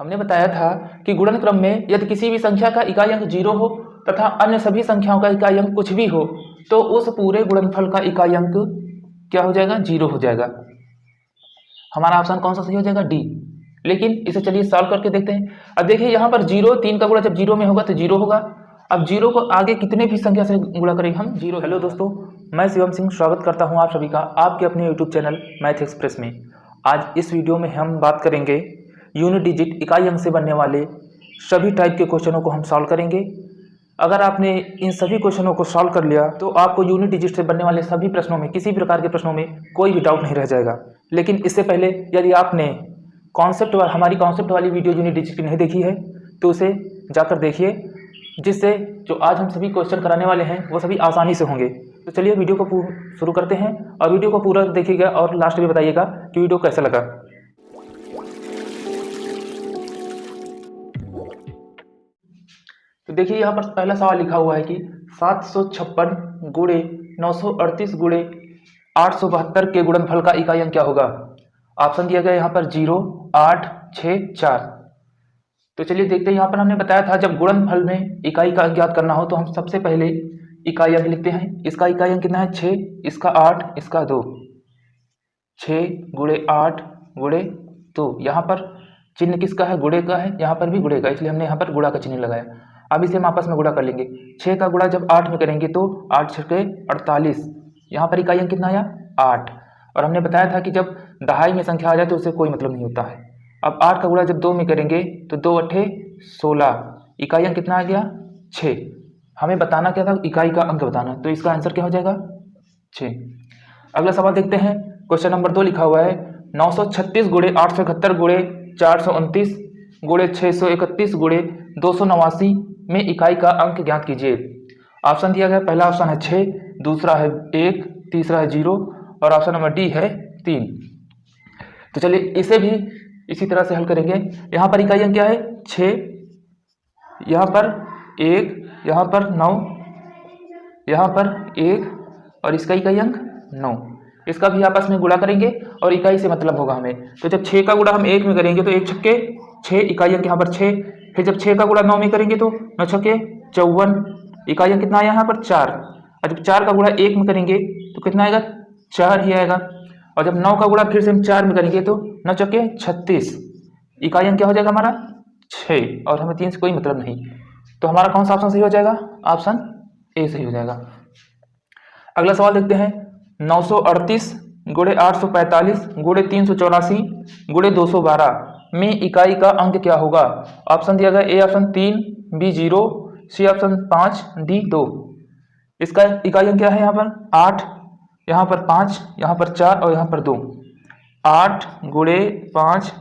हमने बताया था कि गुणनक्रम में यदि किसी भी संख्या का इकाई अंक 0 हो तथा अन्य सभी संख्याओं का इकाई अंक कुछ भी हो तो उस पूरे गुणनफल का इकाई अंक क्या हो जाएगा? 0 हो जाएगा। हमारा ऑप्शन कौन सा सही हो जाएगा? डी। लेकिन इसे चलिए सॉल्व करके देखते हैं। अब देखिए यहाँ पर 0, 3 का गुणा जब 0 में होगा तो 0 होगा। अब 0 को आगे कितने भी संख्या से गुणा करेंगे हम? 0। हेलो दोस्तों, मैं शिवम सिंह स्वागत करता हूँ आप सभी का आपके अपने यूट्यूब चैनल मैथ एक्सप्रेस में। आज इस वीडियो में हम बात करेंगे यूनिट डिजिट इकाई अंक से बनने वाले सभी टाइप के क्वेश्चनों को हम सॉल्व करेंगे। अगर आपने इन सभी क्वेश्चनों को सॉल्व कर लिया तो आपको यूनिट डिजिट से बनने वाले सभी प्रश्नों में, किसी प्रकार के प्रश्नों में कोई भी डाउट नहीं रह जाएगा। लेकिन इससे पहले यदि आपने हमारी कॉन्सेप्ट वाली वीडियो यूनिट डिजिट की नहीं देखी है तो उसे जाकर देखिए, जिससे जो आज हम सभी क्वेश्चन कराने वाले हैं वो सभी आसानी से होंगे। तो चलिए वीडियो को शुरू करते हैं और वीडियो को पूरा देखिएगा और लास्ट में बताइएगा कि वीडियो कैसा लगा। तो देखिए यहाँ पर पहला सवाल लिखा हुआ है कि 756 गुणे 938 गुणे 872 के गुणनफल का इकाई अंक क्या होगा? ऑप्शन दिया गया यहाँ पर 0, 8, 6, 4। तो चलिए देखते हैं। यहाँ पर हमने बताया था जब गुणनफल में इकाई का अंक ज्ञात करना हो तो हम सबसे पहले इकाई अंक लिखते हैं। इसका इकाई अंक कितना है? 6, इसका 8, इसका 2। 6 गुणे 8 गुणे 2। यहाँ पर चिन्ह किसका है? गुणे का है। यहाँ पर भी गुणे का, इसलिए हमने यहाँ पर गुणा का चिन्ह लगाया। अब इसे हम आपस में गुणा कर लेंगे। 6 का गुणा जब 8 में करेंगे तो 8 6 48। यहाँ पर इकाई अंक कितना आया? 8। और हमने बताया था कि जब दहाई में संख्या आ जाए तो उससे कोई मतलब नहीं होता है। अब 8 का गुणा जब 2 में करेंगे तो 2 8 16। इकाई अंक कितना आ गया? 6। हमें बताना क्या था? इकाई का अंक बताना। तो इसका आंसर क्या हो जाएगा? 6। अगला सवाल देखते हैं। क्वेश्चन नंबर 2 लिखा हुआ है 936 गुणे 871 गुणे 429 गुणे 631 गुणे 289 में इकाई का अंक ज्ञात कीजिए। ऑप्शन दिया गया, पहला ऑप्शन है 6, दूसरा है 1, तीसरा है 0 और ऑप्शन नंबर डी है 3। तो चलिए इसे भी इसी तरह से हल करेंगे। यहाँ पर इकाई अंक क्या है? 6, यहाँ पर 1, यहाँ पर 9, यहाँ पर 1 और इसका इकाई अंक 9। इसका भी आपस में गुणा करेंगे और इकाई से मतलब होगा हमें। तो जब 6 का गुणा हम 1 में करेंगे तो 1 छक्के 6, इकाई अंक यहाँ पर 6। फिर जब 6 का गुणा 9 में करेंगे तो 9 छक्के 54, इकाई अंक कितना आया यहाँ पर? 4। और जब 4 का गुणा 1 में करेंगे तो कितना आएगा? 4 ही आएगा। और जब 9 का गुणा फिर से हम 4 में करेंगे तो 9 छक्के 36, इकाई अंक क्या हो जाएगा हमारा? 6। और हमें 3 से कोई मतलब नहीं। तो हमारा कौन सा ऑप्शन सही हो जाएगा? ऑप्शन ए सही हो जाएगा। अगला सवाल देखते हैं। 938 गुणे 845 गुणे 384 गुणे 212 में इकाई का अंक क्या होगा? ऑप्शन दिया गया, A option 3, B 0, C option 5, D 2। इसका इकाई अंक क्या है? यहाँ पर 8, यहाँ पर 5, यहाँ पर 4 और यहाँ पर 2। 8 गुणे 5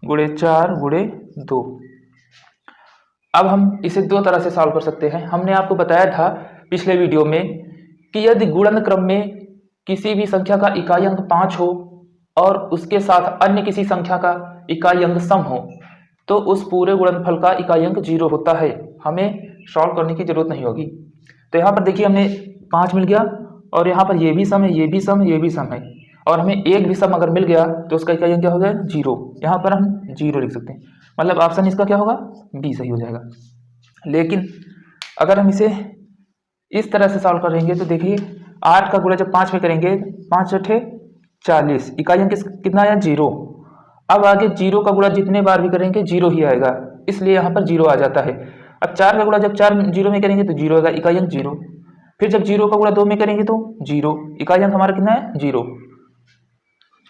गुणे 4 गुणे 2। अब हम इसे दो तरह से सॉल्व कर सकते हैं। हमने आपको बताया था पिछले वीडियो में कि यदि गुणनक्रम में किसी भी संख्या का इकाई अंक 5 हो और उसके साथ अन्य किसी संख्या का इकाई अंक सम हो तो उस पूरे गुणनफल का इकाई अंक 0 होता है। हमें सॉल्व करने की जरूरत नहीं होगी। तो यहाँ पर देखिए हमने 5 मिल गया और यहाँ पर ये भी सम है, ये भी सम है, ये भी सम है और हमें एक भी सम अगर मिल गया तो उसका इकाई अंक क्या हो गया? 0। यहाँ पर हम 0 लिख सकते हैं। मतलब ऑप्शन इसका क्या होगा? बी सही हो जाएगा। लेकिन अगर हम इसे इस तरह से सॉल्व करेंगे तो देखिए 8 का गुणा जब 5 में करेंगे 5 8 40, इकाई अंक कितना आया? 0। अब आगे 0 का गुणा जितने बार भी करेंगे 0 ही आएगा, इसलिए यहाँ पर 0 आ जाता है। अब 4 का गुणा जब 4 0 में करेंगे तो 0 आएगा, इकाई अंक 0। फिर जब 0 का गुणा 2 में करेंगे तो 0, इकाई अंक हमारा कितना है? 0।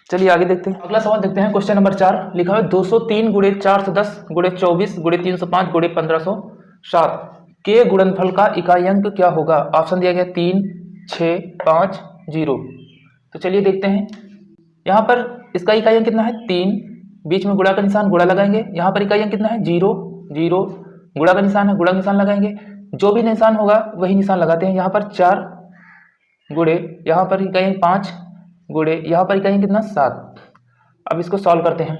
चलिए आगे देखते हैं। अगला सवाल देखते हैं। क्वेश्चन नंबर 4 लिखा है 203 गुणे 410 गुणे 24 गुणे 305 गुणे 1507 के गुणनफल का इकाई अंक क्या होगा? ऑप्शन दिया गया 3, 6, 5, 0। तो चलिए देखते हैं। यहाँ पर इसका इकाई अंक कितना है? 3, बीच में गुणा का निशान, गुणा लगाएंगे। यहाँ पर इकाई अंक कितना है? 0, 0, गुणा का निशान है, गुणा का निशान लगाएंगे। जो भी निशान होगा वही निशान लगाते हैं। यहाँ पर 4 गुणे, यहाँ पर इकाई अंक 5 गुणे, यहाँ पर इकाई अंक कितना? 7। अब इसको सॉल्व करते हैं।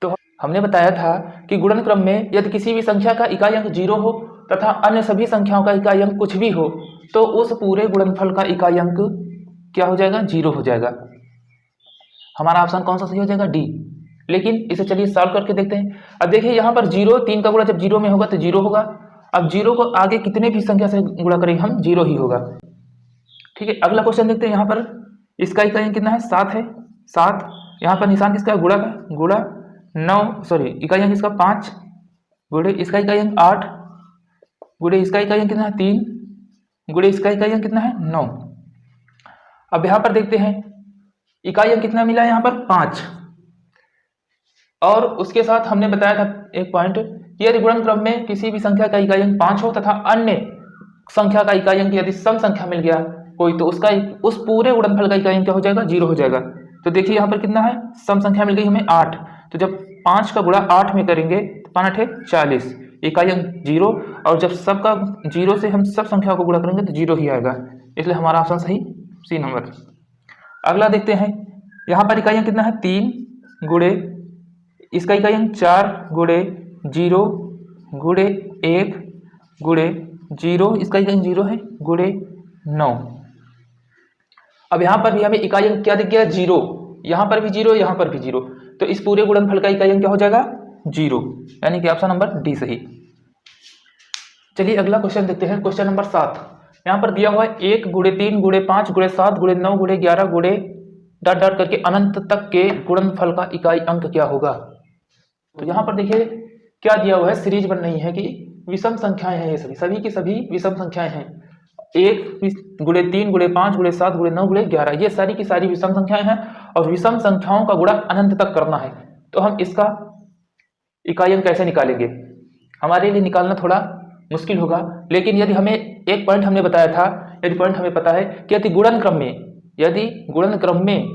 तो हमने बताया था कि गुणनक्रम में यदि किसी भी संख्या का इकाई अंक 0 हो तथा अन्य सभी संख्याओं का इकाई अंक कुछ भी हो तो उस पूरे गुणनफल का इकाई अंक क्या हो जाएगा? 0 हो जाएगा। हमारा ऑप्शन कौन सा सही हो जाएगा? डी। लेकिन इसे चलिए सॉल्व करके देखते हैं। अब देखिए यहाँ पर 0 3 का गुणा जब 0 में होगा तो 0 होगा। अब 0 को आगे कितने भी संख्या से गुणा करेंगे हम 0 ही होगा। ठीक है, अगला क्वेश्चन देखते हैं। यहाँ पर इसका इकाई कितना है 7 है। 7 यहाँ पर निशान किसका गुणा का, गुणा 9 सॉरी इकाई किसका 5 गुणे इसका इकाई 8 गुणे इसका इकाई कितना है 3 गुणे इसका इकाई कितना है 9। अब यहाँ पर देखते हैं इकाई कितना मिला है यहाँ पर 5, और उसके साथ हमने बताया था एक पॉइंट कि यदि गुणन क्रम में किसी भी संख्या का इकाई अंक 5 हो तथा अन्य संख्या का इकाई अंक यदि सम संख्या मिल गया कोई, तो उसका उस पूरे गुणनफल का इकाई अंक क्या हो जाएगा 0 हो जाएगा। तो देखिए यहाँ पर कितना है, सम संख्या मिल गई हमें 8, तो जब 5 का गुणा 8 में करेंगे तो 5 8 40 इकाई अंक 0, और जब सबका 0 से हम सब संख्या को गुणा करेंगे तो 0 ही आएगा, इसलिए हमारा ऑप्शन सही सी नंबर। अगला देखते हैं, यहाँ पर इकाई अंक कितना है 3 गुणे इसका इकाई अंक 4 गुणे 0 गुणे 1 गुणे 0 इसका इकाई अंक 0 है गुणे 9। अब यहाँ पर भी हमें इकाई अंक क्या दिख गया 0, यहाँ पर भी 0 यहाँ पर भी 0, तो इस पूरे गुणनफल का इकाई अंक क्या हो जाएगा 0, यानी कि ऑप्शन नंबर डी सही। चलिए अगला क्वेश्चन देखते हैं, क्वेश्चन नंबर 7। यहाँ पर दिया हुआ है 1 गुणे 3 गुणे 5 गुणे 7 गुणे 9 गुणे 11 गुणे डॉट डॉट करके अनंत तक के गुणनफल का इकाई अंक क्या होगा। तो यहाँ पर देखिए क्या दिया हुआ है, सीरीज बन रही है कि विषम संख्याएं हैं, ये सभी की सभी विषम संख्याएं हैं। 1 गुणे 3 गुणे 5 गुणे 7 गुणे 9 गुणे 11 ये सारी की सारी विषम संख्याएं हैं, और विषम संख्याओं का गुणा अनंत तक करना है। तो हम इसका इकाई अंक कैसे निकालेंगे, हमारे लिए निकालना थोड़ा मुश्किल होगा, लेकिन यदि हमें एक पॉइंट हमने बताया था, यदि पॉइंट हमें पता है कि यदि गुणन क्रम में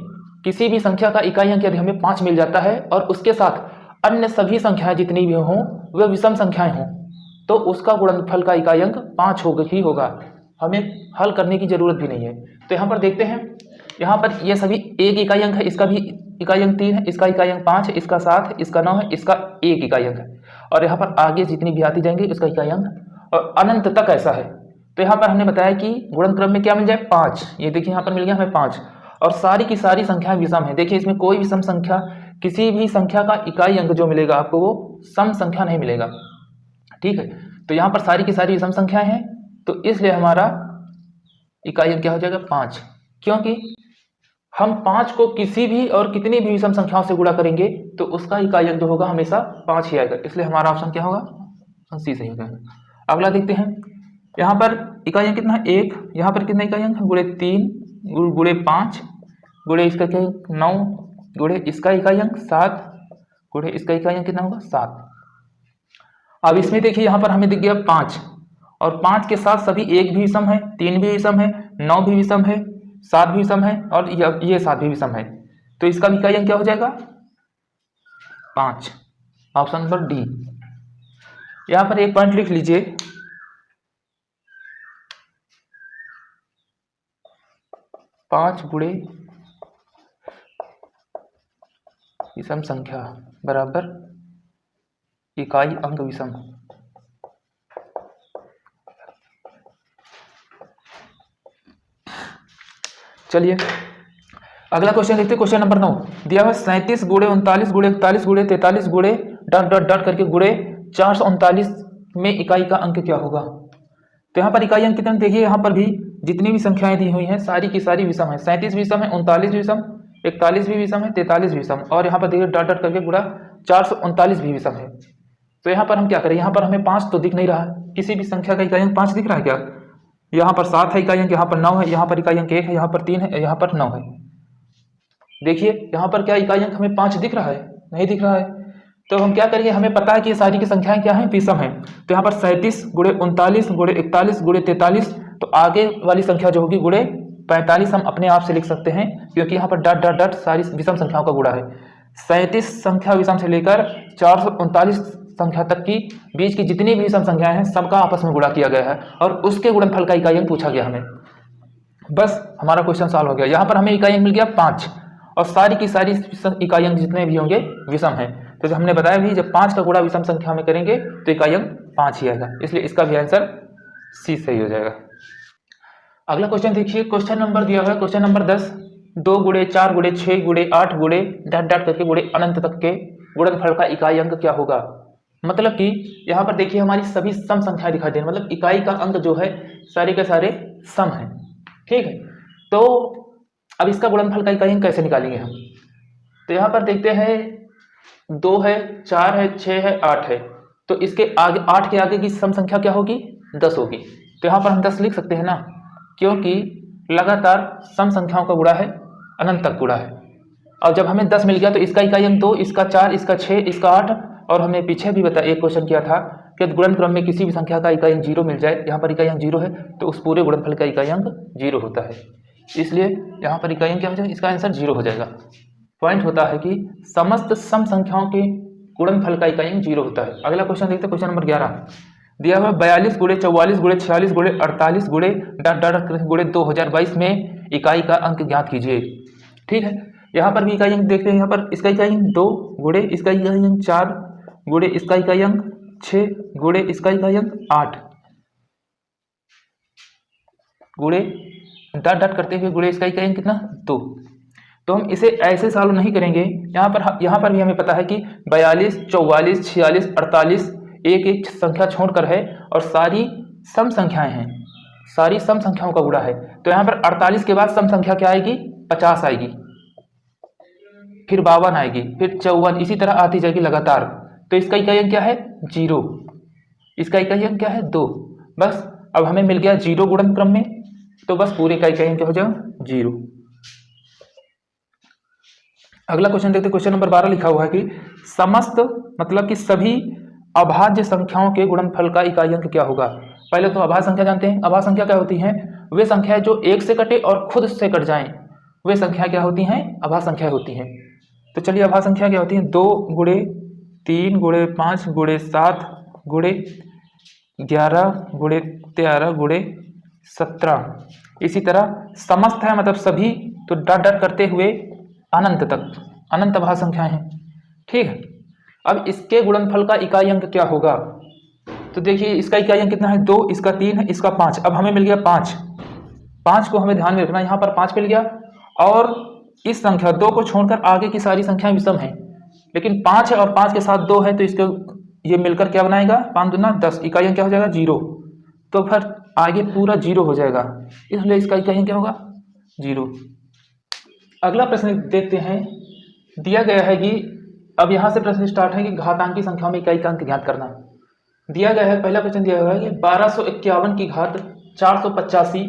किसी भी संख्या का इकाई अंक यदि हमें 5 मिल जाता है और उसके साथ अन्य सभी संख्याएं जितनी भी हों वे विषम संख्याएं हों, तो उसका गुणनफल का इकाई अंक 5 ही होगा, हमें हल करने की जरूरत भी नहीं है। तो यहाँ पर देखते हैं, यहाँ पर ये सभी एक इकाई अंक है, इसका भी इकाई अंक 3 है, इसका इकाई अंक 5 है, इसका 7 है, इसका 9 है, इसका 1 इकाई अंक है, और यहाँ पर आगे जितनी भी आती जाएंगी उसका इकाई अंक और अनंत तक ऐसा है। तो यहाँ पर हमने बताया कि गुणन क्रम में क्या मिल जाए 5, ये देखिए यहाँ पर मिल गया हमें 5, और सारी की सारी संख्याएं विषम है। देखिए इसमें कोई विषम संख्या, किसी भी संख्या का इकाई अंक जो मिलेगा आपको वो सम संख्या नहीं मिलेगा, ठीक है। तो यहाँ पर सारी की सारी विषम संख्याएं हैं, तो इसलिए हमारा इकाई अंक क्या हो जाएगा 5, क्योंकि हम 5 को किसी भी और कितनी भी विषम संख्याओं से गुणा करेंगे तो उसका इकाई अंक जो होगा हमेशा 5 ही आएगा, इसलिए हमारा ऑप्शन क्या होगा, ऑप्शन सी सही हो जाएगा। अगला देखते हैं, यहाँ पर इकाई अंक कितना है 1, यहाँ पर कितना इकाई अंक है गुणे 3 गुणे 5 गुणे इसका इकाई अंक 9 गुणे इसका इकाई अंक 7 गुणे इसका इकाई अंक कितना होगा 7। अब इसमें देखिए यहाँ पर हमें दिख गया 5, और 5 के साथ सभी 1 भी विषम है, 3 भी विषम है, 9 भी विषम है, 7 भी विषम है, और ये 7 भी विषम है, तो इसका भी इकाई अंक क्या हो जाएगा 5, ऑप्शन नंबर डी। यहाँ पर एक पॉइंट लिख लीजिए, 5 गुणे विषम संख्या बराबर इकाई अंक विषम। चलिए अगला क्वेश्चन देखते हैं, क्वेश्चन नंबर 9 दिया हुआ 37 गुणे 39 गुणे 41 गुणे 43 गुणे डॉट डॉट डॉट करके गुणे 439 में इकाई का अंक क्या होगा। तो यहाँ पर इकाई अंक कितने, देखिए यहाँ पर भी जितनी भी संख्याएं दी हुई हैं सारी की सारी विषम है, 37 विषम है, 39 विषम, 41 भी विषम है, 43 विषम, और यहाँ पर देखिए डॉट डॉट करके गुणा 439 भी विषम है। तो यहाँ पर हम क्या करें, यहाँ पर हमें 5 तो दिख नहीं रहा है, किसी भी संख्या का इकाई अंक 5 दिख रहा है क्या, यहाँ पर 7 है इकाई अंक, यहाँ पर 9 है, यहाँ पर इकाई अंक 1 है, यहाँ पर 3 है, यहाँ पर 9 है। देखिए यहाँ पर क्या इकाई अंक हमें 5 दिख रहा है, नहीं दिख रहा है। तो हम क्या करेंगे, हमें पता है कि ये सारी की संख्याएं क्या हैं, विषम है। तो यहाँ पर 37 गुणे 39 गुणे 41 गुणे 43, तो आगे वाली संख्या जो होगी गुणे 45 हम अपने आप से लिख सकते हैं, क्योंकि यहाँ पर डॉट डॉट डॉट सारी विषम संख्याओं का गुणा है। 37 संख्या विषम से लेकर 439 संख्या तक की बीच की जितनी भी विषम संख्याएं हैं सबका आपस में गुणा किया गया है, और उसके गुणनफल का इकाई अंक पूछा गया हमें। बस हमारा क्वेश्चन सॉल्व हो गया। यहाँ पर हमें इकाई अंक मिल गया 5, और सारी की सारी इकाई अंक जितने भी होंगे विषम हैं। तो जो हमने बताया भी, जब 5 का गुणा विषम संख्या में करेंगे तो इकाई अंक 5 ही आएगा, इसलिए इसका भी आंसर सी सही हो जाएगा। अगला क्वेश्चन देखिए, क्वेश्चन नंबर दिया हुआ है क्वेश्चन नंबर 10, 2 गुणे 4 गुणे 6 गुणे 8 गुणे डैट डैट करके गुणे अनंत तक के गुणनफल का इकाई अंक क्या होगा। मतलब कि यहाँ पर देखिए हमारी सभी सम संख्याएं दिखाई दे रही, मतलब इकाई का अंक जो है सारे के सारे सम है। ठीक है, तो अब इसका गुणनफल का इकाई अंक कैसे निकालेंगे हम। तो यहाँ पर देखते हैं 2 है, 4 है, 6 है, 8 है, तो इसके आगे 8 के आगे की सम संख्या क्या होगी, 10 होगी। तो यहाँ पर हम 10 लिख सकते हैं ना, क्योंकि लगातार सम संख्याओं का गुणा है, अनंत तक गुणा है। और जब हमें 10 मिल गया तो इसका इकाई अंक 2, इसका 4, इसका 6, इसका 8, और हमने पीछे भी एक क्वेश्चन किया था कि गुणन क्रम में किसी भी संख्या का इकाई अंक 0 मिल जाए, यहाँ पर इकाई अंक 0 है तो उस पूरे गुणनफल का इकाई अंक 0 होता है, इसलिए यहाँ पर इकाई अंक क्या हो जाएगा, इसका आंसर 0 हो जाएगा। पॉइंट होता है कि समस्त सम संख्याओं के गुणनफल का इकाई अंक 0 होता है। अगला क्वेश्चन देखते हैं, क्वेश्चन नंबर 11 दिया हुआ 42 गुणे 44 गुणे 46 गुणे 48 गुणे डॉट डॉट गुणे 2022 में इकाई का अंक ज्ञात कीजिए। ठीक है, यहाँ पर भी इकाई अंक देखते हैं, यहाँ पर इसका इकाई अंक 2 गुणे इसका इकाई अंक 4 गुणे इसका इकाई अंक 6 गुणे इसका इकाई अंक 8 गुणे डॉट डॉट करते हुए गुणे इसका इकाई अंक कितना 2। तो हम इसे ऐसे सॉल्व नहीं करेंगे, यहाँ पर भी हमें पता है कि 42 44 46 48 एक एक संख्या छोड़कर है और सारी सम संख्याएं हैं, सारी सम संख्याओं का गुणा है। तो यहाँ पर 48 के बाद सम संख्या क्या आएगी, 50 आएगी, फिर 52 आएगी, फिर 54, इसी तरह आती जाएगी लगातार। तो इसका इकाई अंक क्या है 0, इसका इकाई अंक क्या है 2। बस अब हमें मिल गया 0 गुणन क्रम में, तो बस पूरे का इकाई अंक क्या हो जाएगा 0। अगला क्वेश्चन देखते हैं, क्वेश्चन नंबर 12 लिखा हुआ है कि समस्त मतलब कि सभी अभाज्य संख्याओं के गुणनफल का इकाई अंक क्या होगा। पहले तो अभाज्य संख्या जानते हैं, अभाज्य संख्या क्या होती हैं, वे संख्याएं जो 1 से कटे और खुद से कट जाएं, वे संख्या क्या होती हैं, अभाज्य संख्या होती हैं। तो चलिए अभाज्य संख्या क्या होती है, 2 गुणे 3 गुणे 5 गुणे 7 गुणे 11 गुणे 13 गुणे 17, इसी तरह समस्त है मतलब सभी, तो डॉट डॉट करते हुए अनंत तक, अनंत अभाज्य संख्याएं हैं। ठीक है, अब इसके गुणनफल का इकाई अंक क्या होगा। तो देखिए इसका इकाई अंक कितना है 2, इसका 3 है, इसका 5। अब हमें मिल गया 5 को हमें ध्यान में रखना, यहाँ पर 5 मिल गया और इस संख्या 2 को छोड़कर आगे की सारी संख्याएं विषम हैं, लेकिन 5 है और 5 के साथ 2 है, तो इसके ये मिलकर क्या बनाएगा 5 दूना 10, इकाई अंक क्या हो जाएगा 0। तो फिर आगे पूरा 0 हो जाएगा, इसलिए इसका इकाई अंक क्या होगा 0। अगला प्रश्न देखते हैं, दिया गया है कि अब यहाँ से प्रश्न स्टार्ट है कि घातांकी संख्याओं में इकाई का अंक ज्ञात करना। दिया गया है, पहला क्वेश्चन दिया हुआ है कि 1251 की घात 485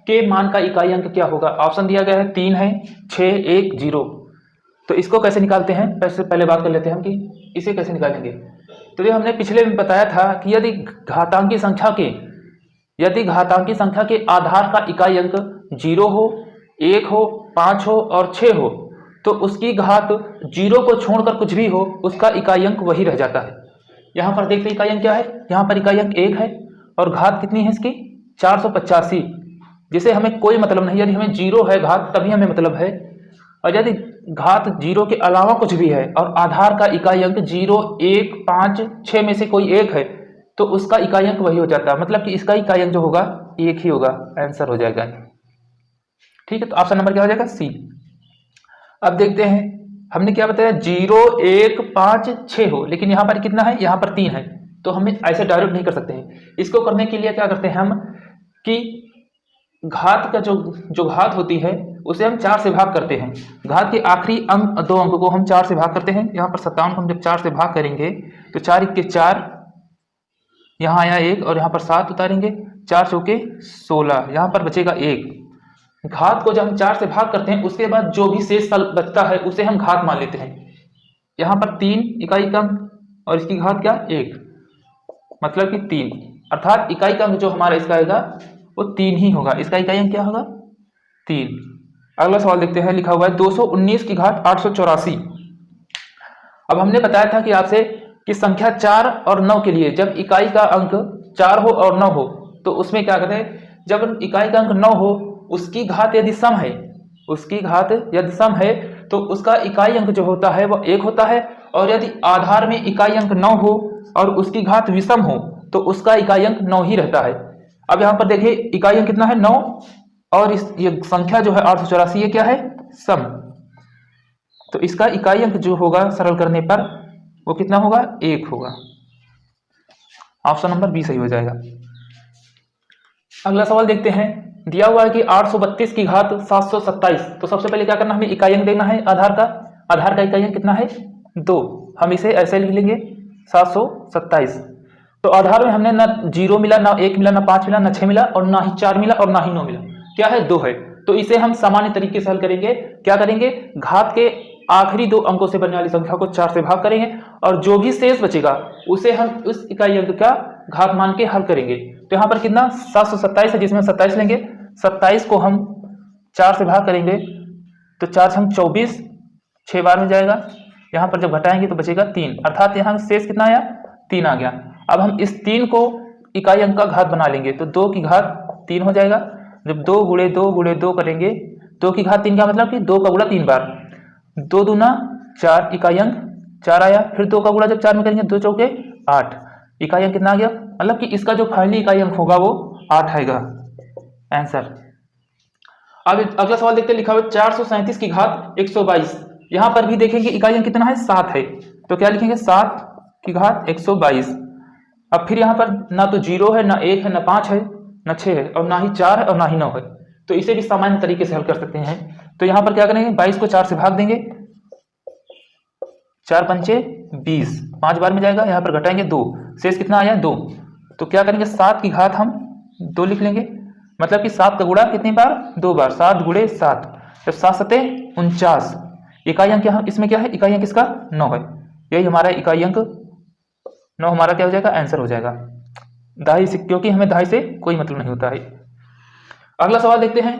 के मान का इकाई अंक क्या होगा। ऑप्शन दिया गया है 3 है, 6, 1, 0। तो इसको कैसे निकालते हैं, पहले बात कर लेते हैं हम कि इसे कैसे निकालेंगे। तो ये हमने पिछले में बताया था कि यदि घातांकी संख्या के आधार का इकाई अंक 0 हो, 1 हो, 5 हो और 6 हो, तो उसकी घात 0 को छोड़कर कुछ भी हो, उसका इकाई अंक वही रह जाता है। यहाँ पर देखते इकाई अंक क्या है, यहाँ पर इकाई अंक 1 है और घात कितनी है इसकी 485, जिसे हमें कोई मतलब नहीं। यदि हमें 0 है घात तभी हमें मतलब है, और यदि घात 0 के अलावा कुछ भी है और आधार का इकाई अंक 0, 1, 5, 6 में से कोई एक है, तो उसका इकाई अंक वही हो जाता है, मतलब कि इसका इकाई अंक जो होगा 1 ही होगा, आंसर हो जाएगा। ठीक है, तो ऑप्शन नंबर क्या हो जाएगा सी। अब देखते हैं, हमने क्या बताया 0, 1, 5, 6 हो, लेकिन यहाँ पर कितना है, यहाँ पर 3 है, तो हमें ऐसे डायरेक्ट नहीं कर सकते हैं। इसको करने के लिए क्या करते हैं हम कि घात का जो घात होती है उसे हम 4 से भाग करते हैं। घात के आखिरी अंक 2 अंक को हम 4 से भाग करते हैं। यहाँ पर 57 को हम जब 4 से भाग करेंगे तो 4 के 4, यहाँ आया 1 और यहाँ पर 7 उतारेंगे, 4 चौके 16, यहाँ पर बचेगा 1। घात को जब हम 4 से भाग करते हैं उसके बाद जो भी शेष बचता है उसे हम घात मान लेते हैं। यहाँ पर 3 इकाई का अंक और इसकी घात क्या 1, मतलब कि 3, अर्थात इकाई का अंक जो हमारा इसका आएगा वो 3 ही होगा। इसका इकाई अंक क्या होगा 3। अगला सवाल देखते हैं, लिखा हुआ है 219 की घात 884। अब हमने बताया था कि आपसे कि संख्या 4 और 9 के लिए जब इकाई का अंक 4 हो और 9 हो तो उसमें क्या करते हैं, जब इकाई का अंक 9 हो उसकी घात यदि सम है, तो उसका इकाई अंक जो होता है वह 1 होता है, और यदि आधार में इकाई अंक 9 हो और उसकी घात विषम हो तो उसका इकाई अंक 9 ही रहता है। अब यहाँ पर देखिए इकाई अंक कितना है 9 और ये संख्या जो है 884 ये क्या है सम। तो इसका इकाई अंक जो होगा सरल करने पर वो कितना होगा, 1 होगा। ऑप्शन नंबर बी सही हो जाएगा। अगला सवाल देखते हैं। दिया हुआ है कि 832 की घात 727। तो सबसे पहले क्या करना, हमें इकाई अंक देना है आधार का। आधार का इकाई अंक कितना है, 2। हम इसे ऐसे लिख लेंगे 727। तो आधार में हमने ना 0 मिला, ना 1 मिला, ना 5 मिला, ना 6 मिला, और ना ही 4 मिला, और ना ही 9 मिला। क्या है, 2 है। तो इसे हम सामान्य तरीके से हल करेंगे। क्या करेंगे, घात के आखिरी 2 अंकों से बनने वाली संख्या को 4 से भाग करेंगे, और जो भी शेष बचेगा उसे हम उस इकाई अंक का घात मान के हल करेंगे। तो यहाँ पर कितना 727 है, जिसमें 27 लेंगे। 27 को हम 4 से भाग करेंगे तो 4 हम 24, 6 बार में जाएगा। यहाँ पर जब घटाएंगे तो बचेगा 3, अर्थात यहाँ शेष कितना आया, 3 आ गया। अब हम इस 3 को इकाई अंक का घात बना लेंगे तो 2 की घात 3 हो जाएगा। जब 2 गुणे 2 गुणे 2 करेंगे, 2 की घात 3 का मतलब कि 2 का गुणा 3 बार, 2 दूना 4, इकाई अंक 4 आया। फिर 2 का गुणा जब 4 में करेंगे, 2 चौके 8, इकाई अंक कितना आ गया, मतलब कि इसका जो फाइनली इकाई अंक होगा वो 8 आएगा आंसर। अब अगला सवाल देखते हैं। लिखा हुआ 437 की घात 122। यहां पर भी देखेंगे इकाई अंक कितना है, 7 है। तो क्या लिखेंगे, 7 की घात 122। अब फिर यहाँ पर ना तो 0 है, ना 1 है, ना 5 है, ना 6 है, और ना ही 4 है, और ना ही 9 है। तो इसे भी सामान्य तरीके से हल कर सकते हैं। तो यहाँ पर क्या करेंगे, 22 को 4 से भाग देंगे, 4 पंचे 20, 5 बार में जाएगा। यहाँ पर घटाएंगे 2, शेष कितना आया, 2। तो क्या करेंगे, 7 की घात हम 2 लिख लेंगे, मतलब कि 7 का गुणा कितनी बार, 2 बार, 7 गुणे 7, जब 7 सते 49। इकाई अंक क्या, इसमें क्या है, इकाई अंक इसका 9 है। यही हमारा इकाई अंक 9 हमारा क्या हो जाएगा, आंसर हो जाएगा। दहाई से, क्योंकि हमें दहाई से कोई मतलब नहीं होता है। अगला सवाल देखते हैं।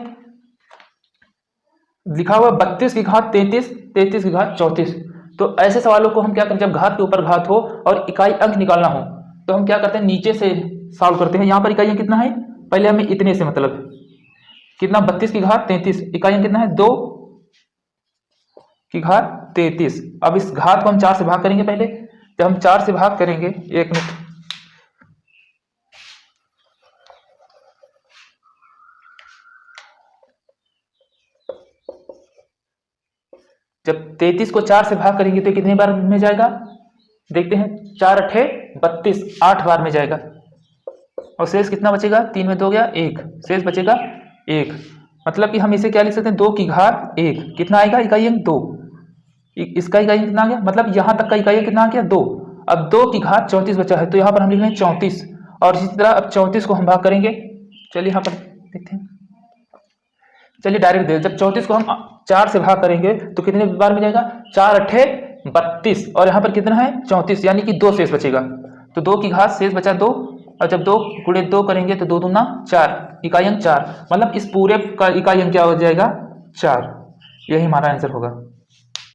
लिखा हुआ 32 की घात 33, 33 की घात 34। तो ऐसे सवालों को हम क्या करें, जब घात के ऊपर घात हो और इकाई अंक निकालना हो तो हम क्या करते हैं, नीचे से सॉल्व करते हैं। यहाँ पर इकाई अंक कितना है, पहले हमें इतने से मतलब कितना, 32 की घात 33, इकाई अंक कितना है, 2 की घात 33। अब इस घात को हम 4 से भाग करेंगे। पहले जब हम 4 से भाग करेंगे, 1 मिनट, जब 33 को 4 से भाग करेंगे तो कितनी बार में जाएगा, देखते हैं, 4 अठे 32, 8 बार में जाएगा। और शेष कितना बचेगा, 3 में 2 गया 1, शेष बचेगा 1। मतलब कि हम इसे क्या लिख सकते हैं, 2 की घात 1, कितना आएगा, इकाई अंक 2। इसका इकाई अंक कितना आ गया, मतलब यहां तक का इकाई अंक कितना आ गया, 2। अब 2 की घात 34 बचा है, तो यहाँ पर हम लिख रहे हैं 34। और इसी तरह अब 34 को हम भाग करेंगे। चलिए यहाँ पर देखते हैं, चलिए डायरेक्ट दे, जब 34 को हम 4 से भाग करेंगे तो कितने बार में जाएगा, 4 अठे 32, और यहाँ पर कितना है 34, यानी कि 2 शेष बचेगा। तो 2 की घात शेष बचा 2, और जब 2 गुणे 2 करेंगे तो 2 दूना 4, इकाई अंक 4, मतलब इस पूरे का इकाई अंक क्या हो जाएगा, 4। यही हमारा आंसर होगा।